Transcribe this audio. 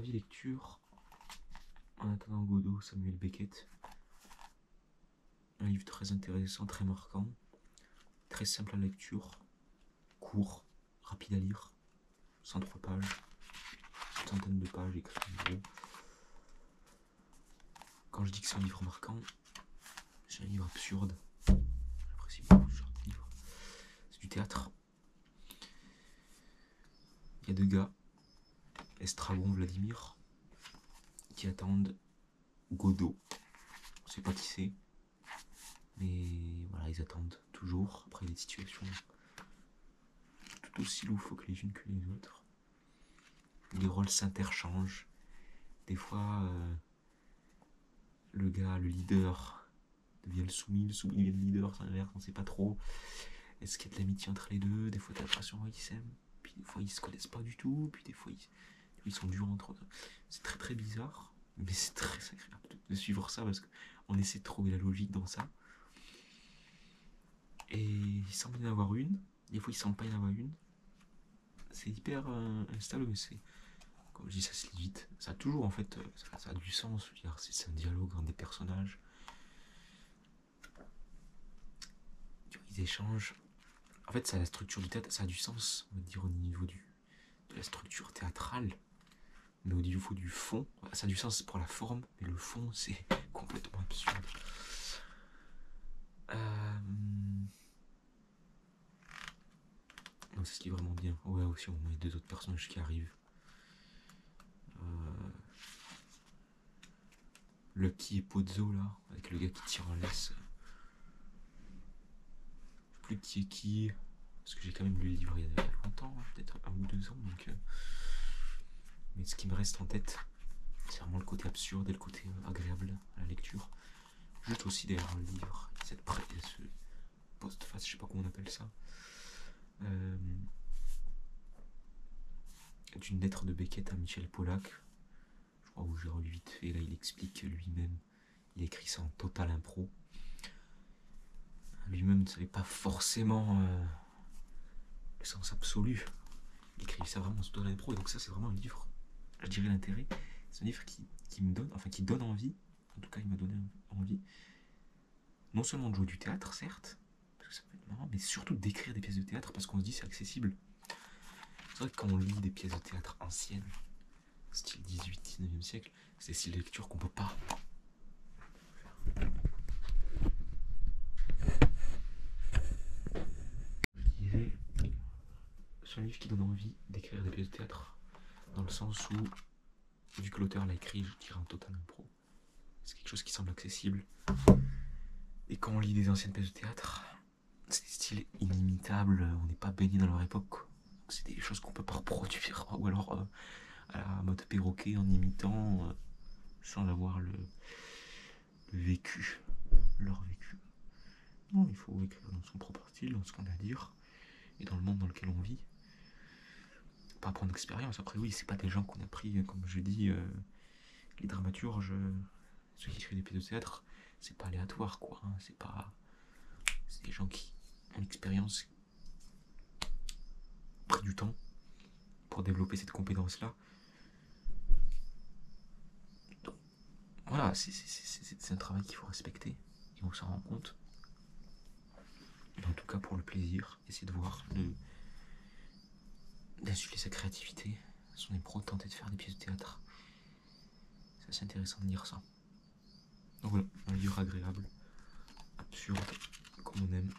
avis lecture, en attendant Godot, Samuel Beckett. Un livre très intéressant, très marquant, très simple à lecture, court, rapide à lire, 103 pages, une centaine de pages écrites en gros. Quand je dis que c'est un livre marquant, c'est un livre absurde. J'apprécie beaucoup ce genre de livre. C'est du théâtre. Il y a deux gars, Estragon, Vladimir, qui attendent Godot. On ne sait pas qui c'est, mais voilà, ils attendent toujours. Après, il y a des situations tout aussi loufoques les unes que les autres. Les rôles s'interchangent. Des fois, le gars, le leader, devient le soumis devient le leader, ça inverse, on ne sait pas trop. Est-ce qu'il y a de l'amitié entre les deux? Des fois, t'as l'impression qu'ils s'aiment, puis des fois, ils se connaissent pas du tout, puis des fois, ils sont durs entre eux. C'est très très bizarre, mais c'est très agréable de suivre ça parce qu'on essaie de trouver la logique dans ça. Et il semble y en avoir une, des fois, il semble pas y en avoir une. C'est hyper instable, mais c'est. Comme je dis, ça se lit vite. Ça a toujours, en fait, ça a du sens. Je veux dire, c'est un dialogue entre des personnages. Ils échangent. En fait, ça a la structure du théâtre, ça a du sens, on va dire, au niveau de la structure théâtrale. Mais au niveau du fond, ça a du sens pour la forme, mais le fond, c'est complètement absurde. Non, ça se lit vraiment bien. Ouais, aussi, on a deux autres personnages qui arrivent. Lucky et Pozzo, là, avec le gars qui tire en laisse. Je sais plus qui est qui, parce que j'ai quand même lu le livre il y a longtemps, hein, peut-être 1 ou 2 ans, donc... Mais ce qui me reste en tête, c'est vraiment le côté absurde et le côté agréable à la lecture. Juste aussi derrière le livre, ce post-face, je sais pas comment on appelle ça. D'une lettre de Beckett à Michel Pollack. Je crois que j'ai relu vite fait, là il explique lui-même. Il écrit ça en total impro. Lui-même ne savait pas forcément le sens absolu. Il écrit ça vraiment en total impro, et donc ça c'est vraiment un livre, je dirais l'intérêt. C'est un livre qui me donne, enfin qui donne envie, en tout cas il m'a donné envie, non seulement de jouer du théâtre, certes, parce que ça peut être marrant, mais surtout d'écrire des pièces de théâtre, parce qu'on se dit c'est accessible. C'est vrai que quand on lit des pièces de théâtre anciennes, style 18-19e siècle, c'est des styles de lecture qu'on peut pas faire. Je disais, c'est un livre qui donne envie d'écrire des pièces de théâtre, dans le sens où, vu que l'auteur l'a écrit, je dirais en total impro, c'est quelque chose qui semble accessible. Et quand on lit des anciennes pièces de théâtre, c'est des styles inimitables, on n'est pas baigné dans leur époque. C'est des choses qu'on peut pas reproduire, ou alors à la mode perroquet en imitant, sans avoir le vécu, leur vécu. Non, il faut écrire dans son propre style, dans ce qu'on a à dire, et dans le monde dans lequel on vit. Pas prendre d'expérience. Après, oui, c'est pas des gens qu'on a pris, comme je dis, les dramaturges, ceux qui écrivent des pièces de théâtre, c'est pas aléatoire, quoi. Hein, c'est des gens qui ont l'expérience, pris du temps pour développer cette compétence-là. Donc, voilà, c'est un travail qu'il faut respecter, et on s'en rend compte. Mais en tout cas, pour le plaisir, essayer de voir, d'insuffler sa créativité, son impro, tenter de faire des pièces de théâtre. C'est assez intéressant de lire ça. Donc voilà, un livre agréable, absurde, comme on aime.